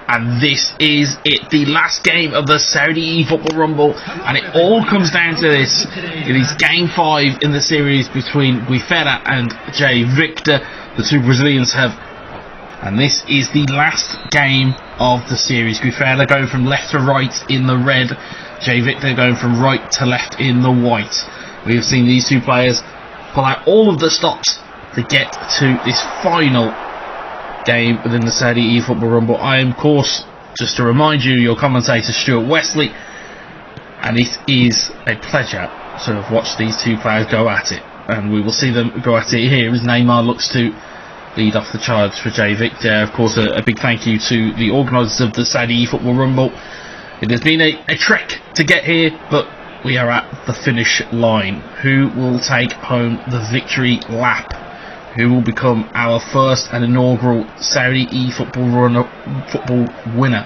And this is it, the last game of the Saudi eFootball Rumble, and it all comes down to this. It is game 5 in the series between Guifera and Jay Victor. The two Brazilians have, and this is the last game of the series. Guifera going from left to right in the red, Jay Victor going from right to left in the white. We have seen these two players pull out all of the stops to get to this final game within the Saudi eFootball Rumble. I am, of course, just to remind you, your commentator Stuart Wesley, and it is a pleasure to have watched these two players go at it, and we will see them go at it here as Neymar looks to lead off the charge for Jay Victor. Of course, a big thank you to the organisers of the Saudi eFootball Rumble. It has been a trek to get here, but we are at the finish line. Who will take home the victory lap? Who will become our first and inaugural Saudi eFootball football winner?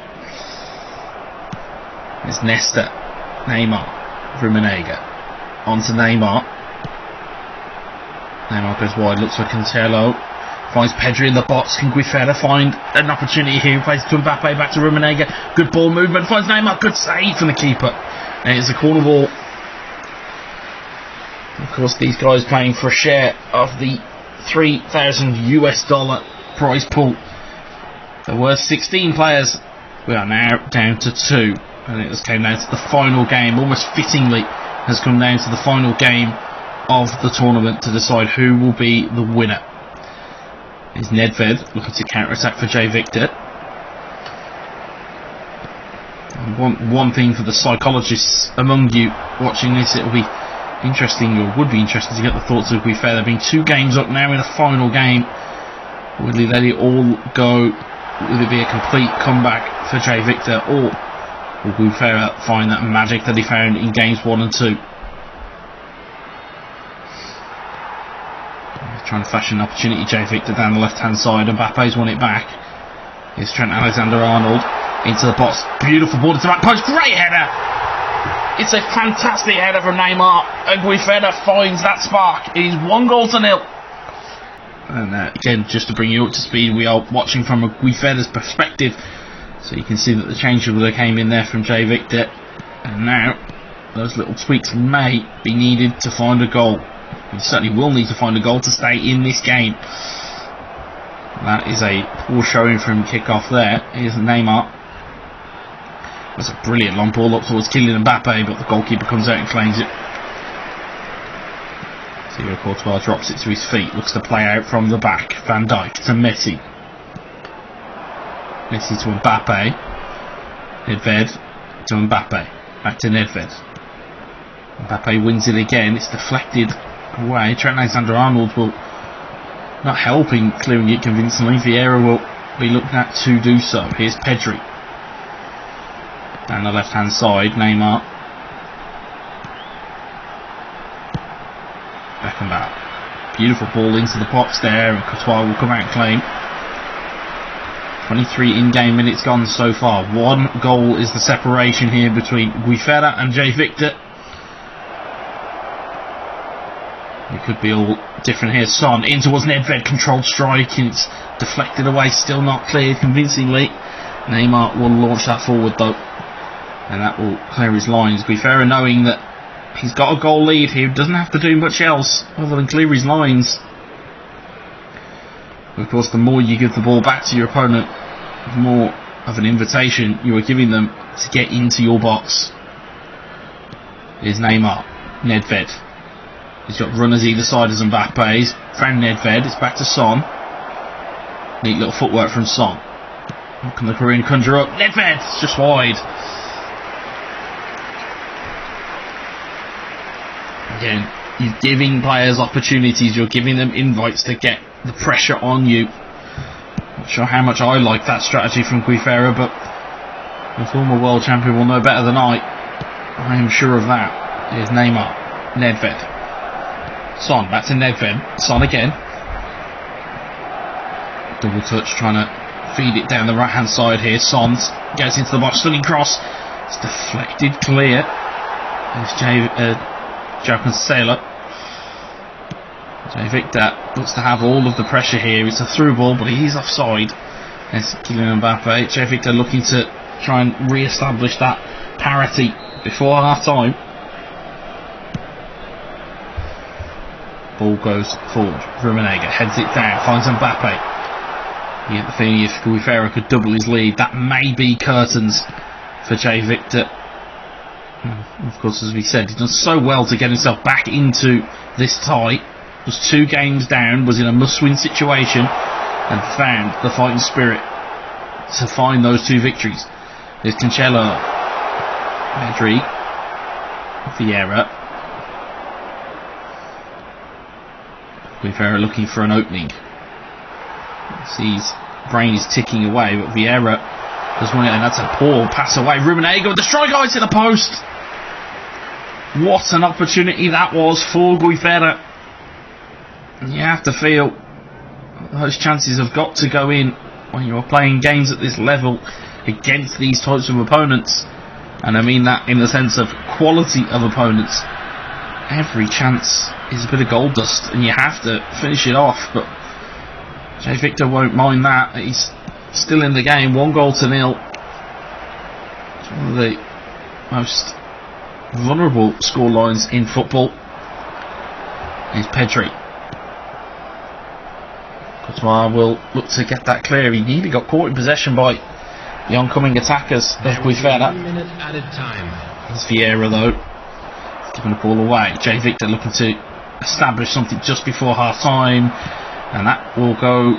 It's Nesta, Neymar, Rummenigge. On to Neymar. Neymar goes wide, looks for Cancelo. Finds Pedri in the box. Can Guifera find an opportunity here? Plays to Mbappe, back to Rummenigge. Good ball movement. Finds Neymar. Good save from the keeper. And it's a corner ball. Of course, these guys playing for a share of the $3,000 prize pool. There were 16 players. We are now down to 2. And it has come down to the final game. Almost fittingly has come down to the final game of the tournament to decide who will be the winner. Is Nedved looking to counter-attack for Jay Victor. And one thing for the psychologists among you watching this, it will be interesting, or would be interesting to get the thoughts of Guifera. There have been 2 games up now in the final game. Will he let it all go? Will it be a complete comeback for Jay Victor, or will Guifera find that magic that he found in games 1 and 2? Trying to fashion an opportunity, Jay Victor down the left hand side. Mbappe's won it back. Here's Trent Alexander-Arnold into the box. Beautiful ball into the back post. Great header! It's a fantastic header from Neymar, and Guifera finds that spark. It is 1-0. And again, just to bring you up to speed, we are watching from a Guifera's perspective, so you can see that the changeover came in there from Jay Victor, and now those little tweaks may be needed to find a goal. You certainly will need to find a goal to stay in this game. That is a poor showing from kick-off there. Here's Neymar. That's a brilliant long ball up towards Kylian Mbappe, but the goalkeeper comes out and claims it. Thibaut Courtois drops it to his feet, looks to play out from the back. Van Dijk to Messi. Messi to Mbappe. Nedved to Mbappe. Back to Nedved. Mbappe wins it again. It's deflected away. Trent Alexander-Arnold will not helping clearing it convincingly. Vieira will be looked at to do so. Here's Pedri down the left hand side. Neymar. Beckenbauer. Beautiful ball into the box there, and Courtois will come out and claim. 23 in-game minutes gone so far. 1 goal is the separation here between Guifera and Jay Victor. It could be all different here. Son in towards Nedved, controlled strike, and it's deflected away, still not cleared convincingly. Neymar will launch that forward though, and that will clear his lines. Guifera, knowing that he's got a goal lead here, doesn't have to do much else other than clear his lines. Of course, the more you give the ball back to your opponent, the more of an invitation you are giving them to get into your box. Here's Neymar. Nedved. He's got runners either side as Mbappe. He's found Nedved. It's back to Son. Neat little footwork from Son. What can the Korean conjure up? Nedved! It's just wide. Again, you're giving players opportunities. You're giving them invites to get the pressure on you. Not sure how much I like that strategy from Guifera, but the former world champion will know better than I am sure of that. Here's Neymar. Nedved. Son, back to Nedved. Son again. Double touch, trying to feed it down the right hand side here. Son gets into the box, stunning cross. It's deflected clear. There's João Cancelo. Jay Victor looks to have all of the pressure here. It's a through ball, but he is offside. There's Kylian Mbappe. Jay Victor looking to try and re-establish that parity before half-time. Ball goes forward. Rummenigge heads it down, finds Mbappe. You get the feeling if Guifera could double his lead, that may be curtains for Jay Victor. Of course, as we said, he done so well to get himself back into this tie. Was 2 games down, was in a must-win situation, and found the fighting spirit to find those 2 victories. There's Cancelo, Pedri, Vieira. Guifera looking for an opening. His brain is ticking away, but Vieira does win it, and that's a poor pass away. Rummenigge with the strike eye to the post. What an opportunity that was for Guifera. You have to feel those chances have got to go in when you're playing games at this level against these types of opponents, and I mean that in the sense of quality of opponents. Every chance is a bit of gold dust, and you have to finish it off, but Jay Victor won't mind that. He's still in the game, 1-0. It's one of the most vulnerable scorelines in football. Is Pedri. Courtois will look to get that clear. He nearly got caught in possession by the oncoming attackers of Guifera. It's Vieira though, giving the ball away. Jay Victor looking to establish something just before half time, and that will go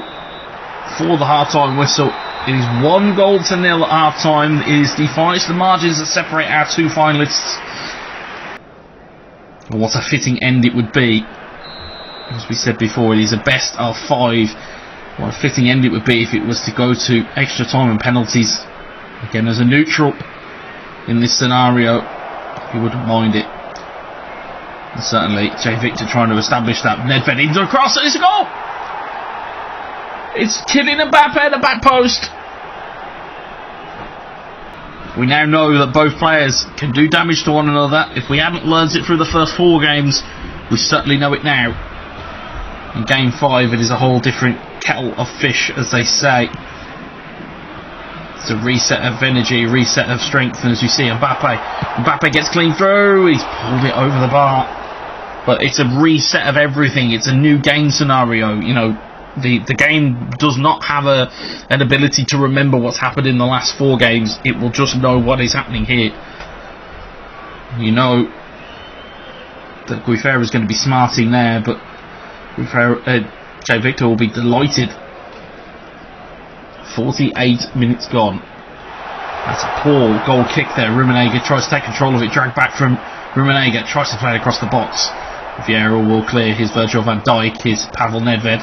for the half time whistle. It is 1-0 at half time. It is the margins that separate our 2 finalists. What a fitting end it would be. As we said before, it is a best of 5. What a fitting end it would be if it was to go to extra time and penalties. Again, as a neutral in this scenario, you wouldn't mind it. And certainly, Jay Victor trying to establish that. Nedved into a cross, and it's a goal! It's Kylian Mbappe at the back post. We now know that both players can do damage to one another. If we hadn't learned it through the first 4 games, we certainly know it now. In game 5, it is a whole different kettle of fish, as they say. It's a reset of energy, reset of strength, and as you see, Mbappe gets clean through. He's pulled it over the bar, but it's a reset of everything. It's a new game scenario. You know, the game does not have an ability to remember what's happened in the last 4 games. It will just know what is happening here. You know that Guifera is going to be smarting there, but Jay Victor will be delighted. 48 minutes gone. That's a poor goal kick there. Rummenigge tries to take control of it, dragged back from Rummenigge, tries to play it across the box. Vieira will clear his Virgil van Dijk, his Pavel Nedved.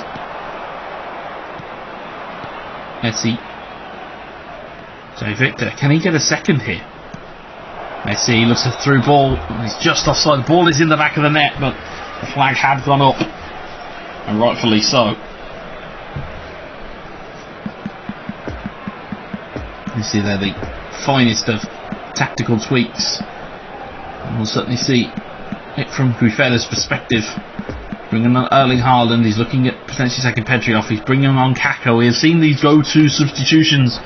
Messi. Jay Victor, can he get a second here? Messi looks a through ball, he's just offside. The ball is in the back of the net, but the flag had gone up, and rightfully so. You see there the finest of tactical tweaks, and we'll certainly see it from Guifera's perspective. Bringing on Erling Haaland, he's looking at potentially taking Pedri off, he's bringing on Kaká. We have seen these go-to substitutions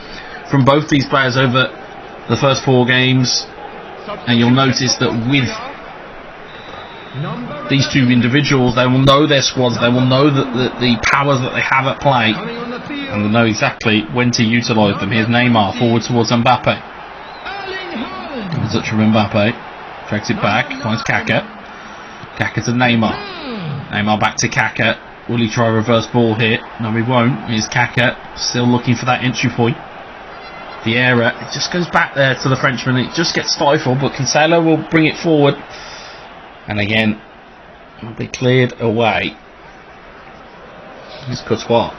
from both these players over the first 4 games, and you'll notice that with these 2 individuals, they will know their squads, they will know that the powers that they have at play, and they'll know exactly when to utilise them. Here's Neymar forward towards Mbappe. Touch from Mbappe, drags it back, finds Kaká. Kaká to Neymar. Neymar back to Kaká. Will he try a reverse ball here? No, he won't. Here's Kaká, still looking for that entry point. Vieira, it just goes back there to the Frenchman. It just gets stifled, but Cancelo will bring it forward. And again, it'll be cleared away. Here's Courtois.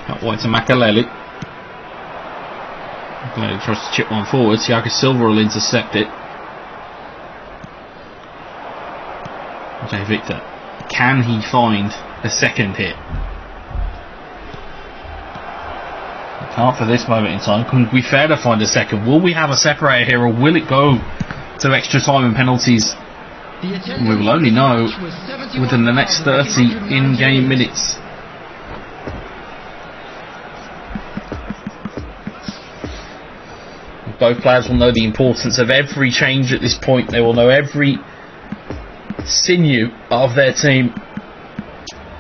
Out wide to Makelele. Makelele tries to chip one forward. Thiago Silva will intercept it. Jay Victor, can he find a second hit? He can't for this moment in time. Can Guifera find a second? Will we have a separator here, or will it go to extra time and penalties? We will only know within the next 30 in-game minutes. Both players will know the importance of every change at this point. They will know every sinew of their team.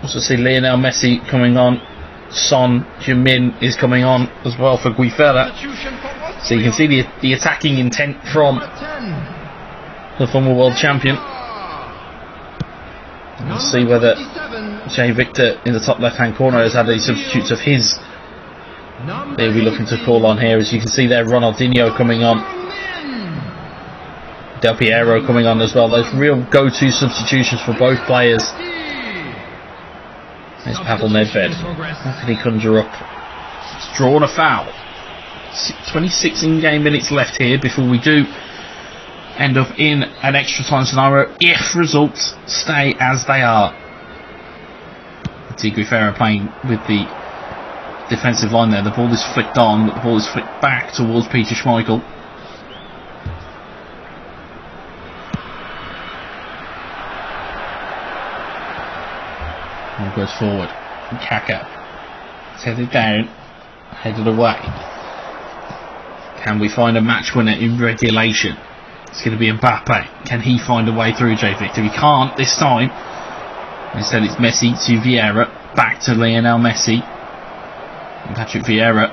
Also see Lionel Messi coming on. Son Heung-min is coming on as well for Guifera. So you can see the attacking intent from the former world champion. We'll see whether Jay Victor in the top left hand corner has had any substitutes of his. They'll be looking to call on here. As you can see there, Ronaldinho coming on, Del Piero coming on as well. Those real go-to substitutions for both players. There's Pavel Nedved. How can he conjure up? It's drawn a foul. 26 in-game minutes left here before we do end up in an extra time scenario if results stay as they are. Guifera playing with the defensive line there. The ball is flicked on, but the ball is flicked back towards Peter Schmeichel. Ball goes forward. Kaka. It's headed down, headed away. Can we find a match winner in regulation? It's going to be Mbappe. Can he find a way through Jay Victor? He can't this time. Instead it's Messi to Vieira. Back to Lionel Messi. And Patrick Vieira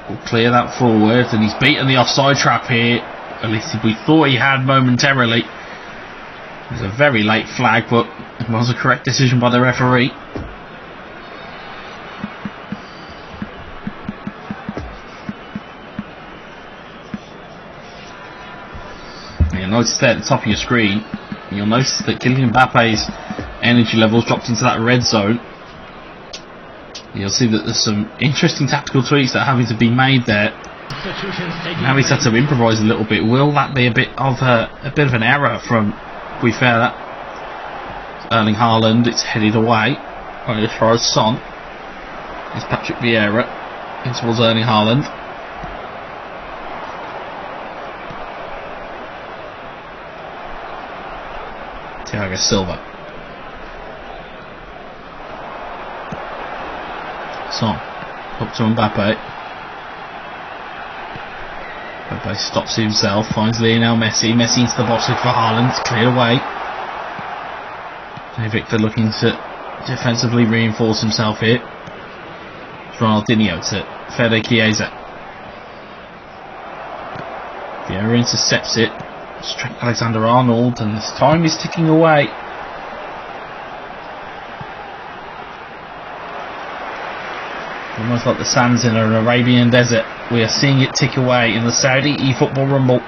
will clear that forward. And he's beaten the offside trap here. At least we thought he had momentarily. It was a very late flag, but it was a correct decision by the referee. You'll notice there at the top of your screen, you'll notice that Kylian Mbappe's energy levels dropped into that red zone. You'll see that there's some interesting tactical tweaks that are having to be made there. Now he's had to improvise a little bit. Will that be a bit of an error from Guifera? Erling Haaland, it's headed away. Right as far as Son. It's Patrick Vieira in towards Erling Haaland. Thiago Silva. Son. Up to Mbappe. Mbappe stops himself, finds Lionel Messi. Messi into the box for Haaland. It's cleared away. Jay Victor looking to defensively reinforce himself here. It's Ronaldinho to Fede Chiesa. Vieira intercepts it. Trent Alexander-Arnold, and this time is ticking away. Almost like the sands in an Arabian desert. We are seeing it tick away in the Saudi eFootball Rumble.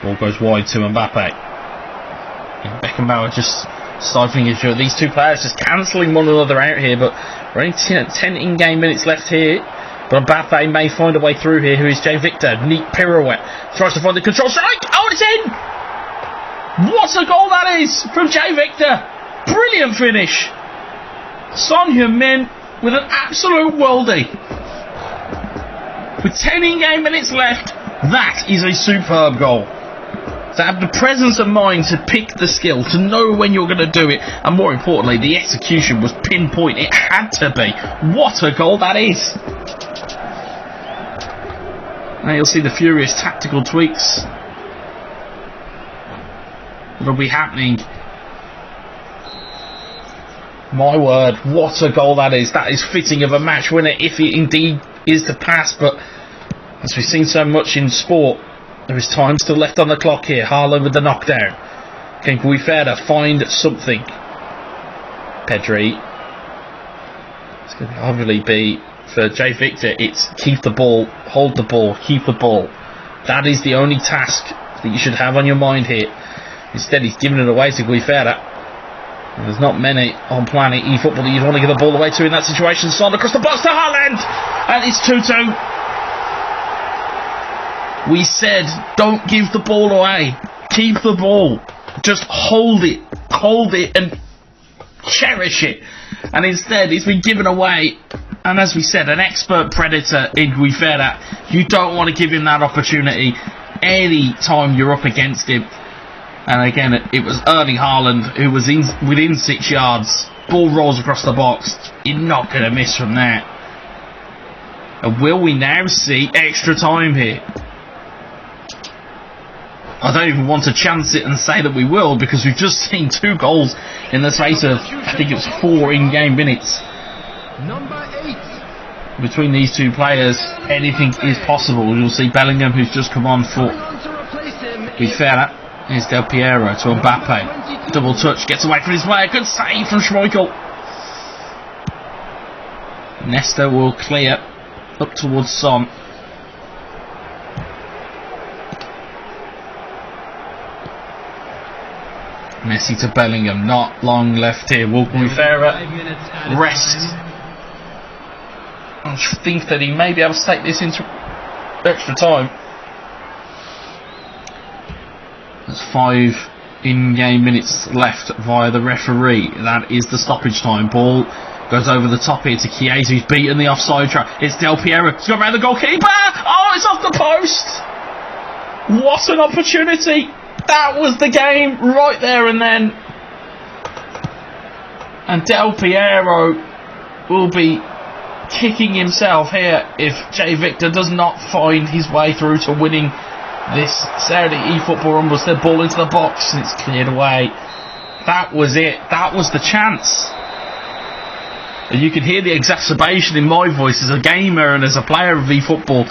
Ball goes wide to Mbappe. And Beckenbauer just stifling each other. These two players just cancelling one another out here, but we're only 10 in-game minutes left here. But Mbappe may find a way through here. Who is Jay Victor? Neat pirouette. Tries to find the control strike. Oh, it's in! What a goal that is from Jay Victor. Brilliant finish. Son Heung-min with an absolute worldie. With 10 in-game minutes left, that is a superb goal. To have the presence of mind to pick the skill, to know when you're going to do it, and more importantly, the execution was pinpoint. It had to be. What a goal that is. Now you'll see the furious tactical tweaks that'll be happening. My word, what a goal that is. That is fitting of a match winner if it indeed is to pass, but as we've seen so much in sport, there is time still left on the clock here. Haaland with the knockdown. Can Guifera find something? Pedri. It's going to obviously be for Jay Victor. It's keep the ball, hold the ball, keep the ball. That is the only task that you should have on your mind here. Instead, he's giving it away to Guifera. And there's not many on planet eFootball that you'd want to give the ball away to in that situation. Son across the box to Haaland, and it's 2-2. We said, don't give the ball away. Keep the ball. Just hold it, and cherish it. And instead, it's been given away. And as we said, an expert predator in Guifera. You don't want to give him that opportunity any time you're up against him. And again, it was Erling Haaland who was within 6 yards. Ball rolls across the box. You're not going to miss from there. And will we now see extra time here? I don't even want to chance it and say that we will, because we've just seen 2 goals in the space of, I think it was 4 in-game minutes. Number 8. Between these 2 players, anything is possible. You'll see Bellingham, who's just come on for Guifera. Here's Del Piero to Mbappe. Double touch, gets away from his player. Good save from Schmeichel. Nesta will clear up towards Son. Messi to Bellingham. Not long left here. Walker Guifera. Rest. I think that he may be able to take this into extra time. There's 5 in-game minutes left via the referee. That is the stoppage time. Ball goes over the top here to Chiesa, who's beaten the offside trap. It's Del Piero. He's got around the goalkeeper. Oh, it's off the post. What an opportunity. That was the game right there and then. And Del Piero will be kicking himself here if Jay Victor does not find his way through to winning this Saudi eFootball Rumble. The ball into the box and it's cleared away. That was it. That was the chance. And you can hear the exacerbation in my voice as a gamer and as a player of eFootball.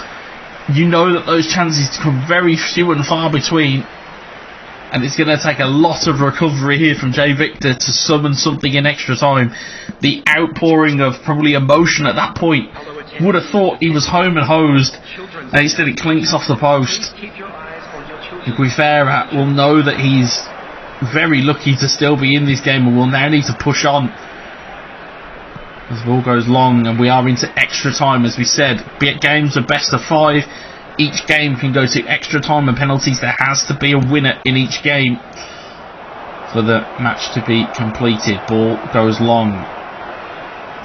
You know that those chances come very few and far between. And it's going to take a lot of recovery here from Jay Victor to summon something in extra time. The outpouring of probably emotion at that point. Would have thought he was home and hosed. And instead it clinks off the post. Guifera will know that he's very lucky to still be in this game and will now need to push on. As the ball goes long and we are into extra time, as we said. Games are best of 5. Each game can go to extra time and penalties. There has to be a winner in each game for the match to be completed. Ball goes long.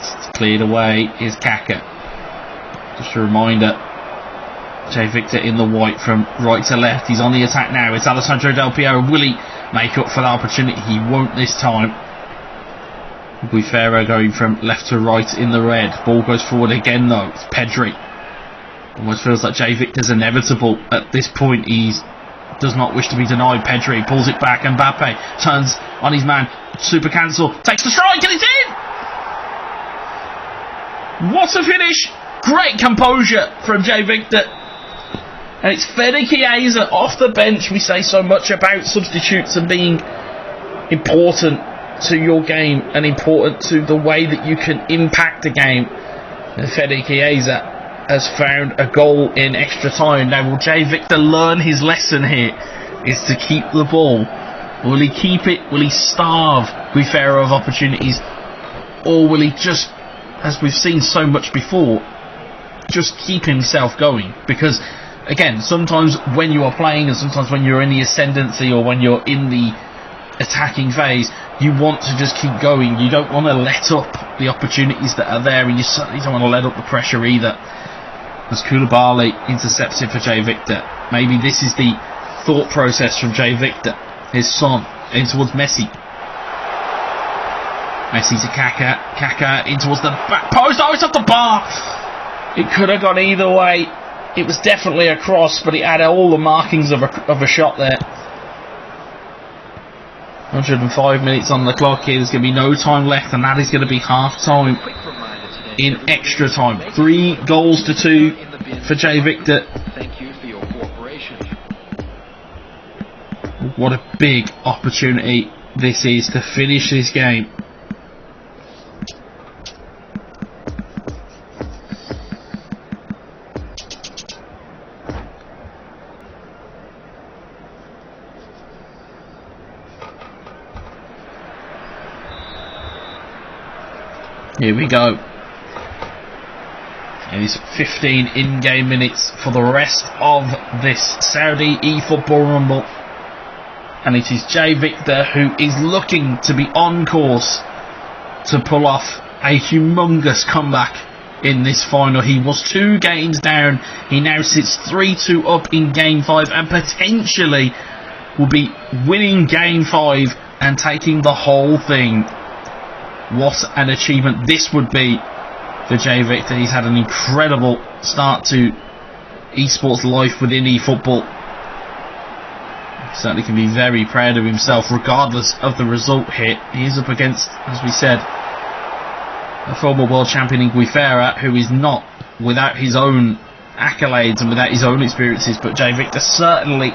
It's cleared away. Here's Kaka. Just a reminder, Jay Victor in the white from right to left. He's on the attack now. It's Alessandro Del Piero. Will he make up for the opportunity? He won't this time. Guifera going from left to right in the red. Ball goes forward again though. It's Pedri. Almost feels like Jay Victor's inevitable at this point. He does not wish to be denied. Pedri pulls it back. Mbappe turns on his man. Super cancel. Takes the strike and it's in! What a finish! Great composure from Jay Victor. And it's Fede Chiesa off the bench. We say so much about substitutes and being important to your game and important to the way that you can impact a game. And Fede Chiesa has found a goal in extra time. Now, will Jay Victor learn his lesson here? Is to keep the ball. Will he keep it? Will he starve Guifera of opportunities? Or will he just, as we've seen so much before, just keep himself going? Because, again, sometimes when you are playing and sometimes when you're in the ascendancy or when you're in the attacking phase, you want to just keep going. You don't want to let up the opportunities that are there, and you certainly don't want to let up the pressure either. As Koulibaly intercepted for Jay Victor. Maybe this is the thought process from Jay Victor. His son in towards Messi. Messi to Kaka. Kaka in towards the back post. Oh, it's off the bar. It could have gone either way. It was definitely a cross, but it had all the markings of a shot there. 105 minutes on the clock here. There's going to be no time left, and that is going to be half time in extra time. 3 goals to 2 for Jay Victor. Thank you for your cooperation. What a big opportunity this is to finish this game. Here we go. It is 15 in-game minutes for the rest of this Saudi eFootball Rumble. And it is Jay Victor who is looking to be on course to pull off a humongous comeback in this final. He was 2 games down. He now sits 3-2 up in Game 5 and potentially will be winning Game 5 and taking the whole thing. What an achievement this would be for Jay Victor. He's had an incredible start to esports life within eFootball. Certainly can be very proud of himself regardless of the result here. He is up against, as we said, a former world champion in Guifera, who is not without his own accolades and without his own experiences, but Jay Victor certainly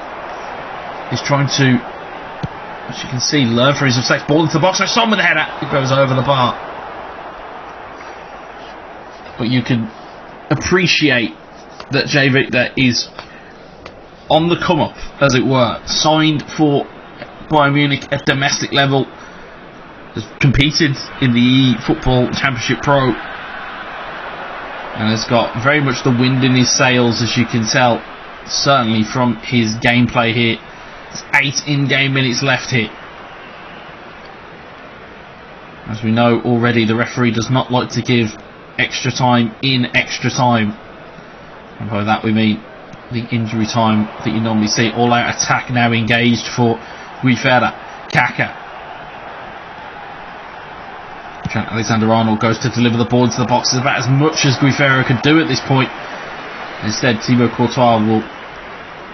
is trying to, as you can see, learn from his mistakes. Ball into the box, Son with the header, it goes over the bar. But you can appreciate that Jay Victor is on the come up, as it were. Signed for Bayern Munich at domestic level, has competed in the eFootball Championship Pro, and has got very much the wind in his sails, as you can tell, certainly from his gameplay here. There's 8 in-game minutes left here. As we know already, the referee does not like to give extra time in extra time, and by that we mean the injury time that you normally see. All-out attack now engaged for Guifera. Kaka. Trent Alexander-Arnold goes to deliver the ball into the box. It's about as much as Guifera could do at this point. Instead, Thibaut Courtois will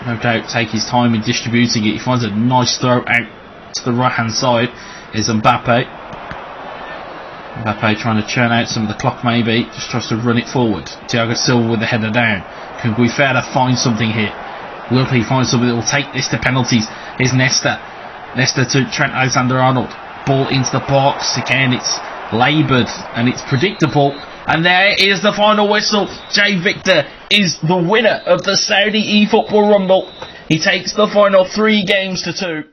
no doubt take his time in distributing it. He finds a nice throw out to the right-hand side. Is Mbappe. Mbappe trying to churn out some of the clock, maybe. Just tries to run it forward. Thiago Silva with the header down. Can Guifera find something here? Will he find something that will take this to penalties? Here's Nesta. Nesta to Trent Alexander-Arnold. Ball into the box. Again, it's laboured and it's predictable. And there is the final whistle. Jay Victor is the winner of the Saudi eFootball Rumble. He takes the final 3 games to 2.